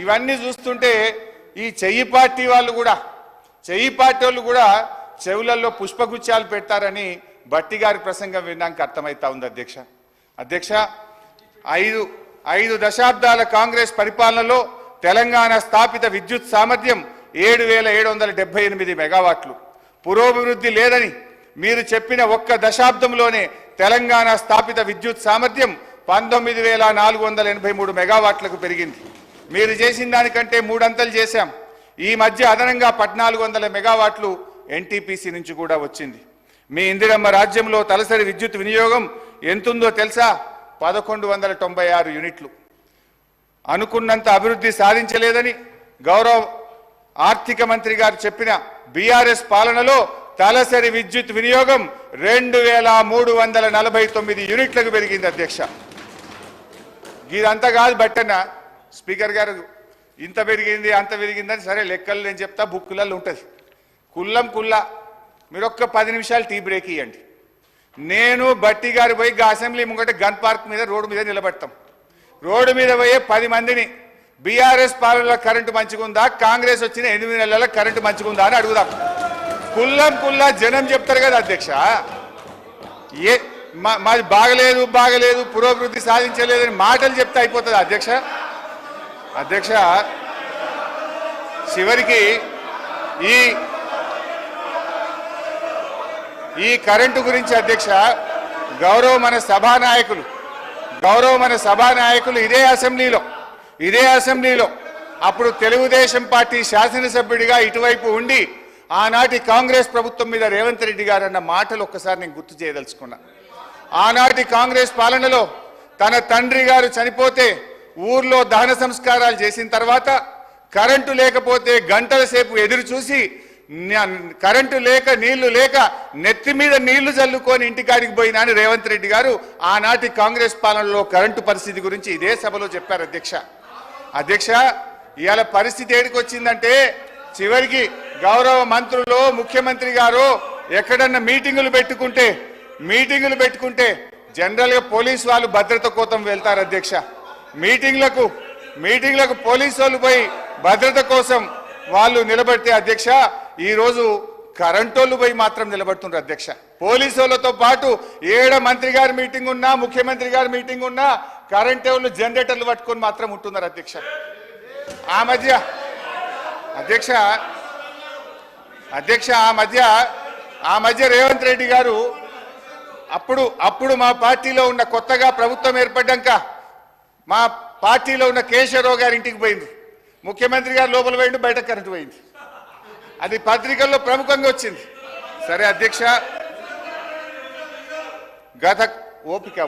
ఇవన్నీ చూస్తుంటే ఈ చెయ్యి పార్టీ వాళ్ళు కూడా చెవులలో పుష్పగుచ్చాలు పెడతారని భట్టి గారి ప్రసంగం విన్నాక అర్థమైతా ఉంది అధ్యక్ష 5 దశాబ్దాల కాంగ్రెస్ పరిపాలనలో తెలంగాణ స్థాపిత విద్యుత్ సామర్థ్యం 7778 మెగావాట్లు. పురోభివృద్ధి లేదని మీరు చెప్పిన ఒక్క దశాబ్దంలోనే తెలంగాణ స్థాపిత విద్యుత్ సామర్థ్యం 19483 మెగావాట్లకు పెరిగింది. మీరు చేసిన దానికంటే 3 అంతలు చేశాం. ఈ మధ్య అదనంగా 1400 మెగావాట్లు ఎన్టీపీసీ నుంచి కూడా వచ్చింది. మీ ఇందిరమ్మ రాజ్యంలో తలసరి విద్యుత్ వినియోగం ఎంతుందో తెలుసా? 1196 యూనిట్లు. అనుకున్నంత అభివృద్ధి సాధించలేదని గౌరవ ఆర్థిక మంత్రి గారు చెప్పిన బీఆర్ఎస్ పాలనలో తలసరి విద్యుత్ వినియోగం 2349 యూనిట్లకు పెరిగింది అధ్యక్ష. ఇదంతా కాదు బట్టన్న స్పీకర్ గారు, ఇంత పెరిగింది అంత పెరిగిందని సరే లెక్కలు నేను చెప్తా, బుక్కులలో ఉంటుంది. కుల్లా మీరు ఒక్క 10 నిమిషాలు టీ బ్రేక్ ఇవ్వండి. నేను బట్టి గారు పోయి అసెంబ్లీ ముంగట గన్ పార్క్ మీద రోడ్డు మీద నిలబెడతాం. రోడ్డు మీద పోయే 10 మందిని బీఆర్ఎస్ పాలనలో కరెంటు మంచిగుందా, కాంగ్రెస్ వచ్చిన 8 నెలల కరెంటు మంచిగుందా అని అడుగుదాం. కుల్లా జనం చెప్తారు కదా అధ్యక్ష. మాది బాగలేదు పురోభివృద్ధి సాధించలేదని మాటలు చెప్తే అయిపోతుంది అధ్యక్ష. చివరికి ఈ కరెంటు గురించి అధ్యక్ష గౌరవ మన సభానాయకులు ఇదే అసెంబ్లీలో అప్పుడు తెలుగుదేశం పార్టీ శాసనసభ్యుడిగా ఇటువైపు ఉండి ఆనాటి కాంగ్రెస్ ప్రభుత్వం మీద రేవంత్ రెడ్డి గారు అన్న మాటలు ఒక్కసారి నేను గుర్తు చేయదలుచుకున్నా. ఆనాటి కాంగ్రెస్ పాలనలో తన తండ్రి గారు చనిపోతే ఊర్లో దహన సంస్కారాలు చేసిన తర్వాత కరెంటు లేకపోతే గంటల సేపు ఎదురు చూసి కరెంటు లేక నీళ్లు లేక నెత్తి మీద నీళ్లు చల్లుకొని ఇంటికాడికి పోయినా అని రేవంత్ రెడ్డి గారు ఆనాటి కాంగ్రెస్ పాలనలో కరెంటు పరిస్థితి గురించి ఇదే సభలో చెప్పారు అధ్యక్ష. ఇవాళ పరిస్థితి ఏడికి వచ్చిందంటే చివరికి గౌరవ మంత్రులు ముఖ్యమంత్రి గారు ఎక్కడన్నా మీటింగులు పెట్టుకుంటే జనరల్ గా పోలీసు వాళ్ళు భద్రత కోసం వెళ్తారు అధ్యక్ష. మీటింగ్లకు పోలీసు వాళ్ళు పోయి భద్రత కోసం వాళ్ళు నిలబడితే అధ్యక్ష ఈ రోజు కరెంటోళ్ళు పోయి మాత్రం నిలబడుతున్నారు అధ్యక్ష. పోలీసు వాళ్ళతో పాటు ఏడ మంత్రి గారి మీటింగ్ ఉన్నా ముఖ్యమంత్రి గారి మీటింగ్ ఉన్నా కరెంట్ వాళ్ళు జనరేటర్లు పట్టుకొని మాత్రం ఉంటున్నారు అధ్యక్ష. ఆ మధ్య రేవంత్ రెడ్డి గారు అప్పుడు మా పార్టీలో ఉన్న కొత్తగా ప్రభుత్వం ఏర్పడ్డాక మా పార్టీలో ఉన్న కేశవరావు గారి ఇంటికి పోయింది. ముఖ్యమంత్రి గారు లోపల పోయిండు, బయట కరెంటు పోయింది. అది పత్రికల్లో ప్రముఖంగా వచ్చింది. సరే అధ్యక్ష, ఓపిక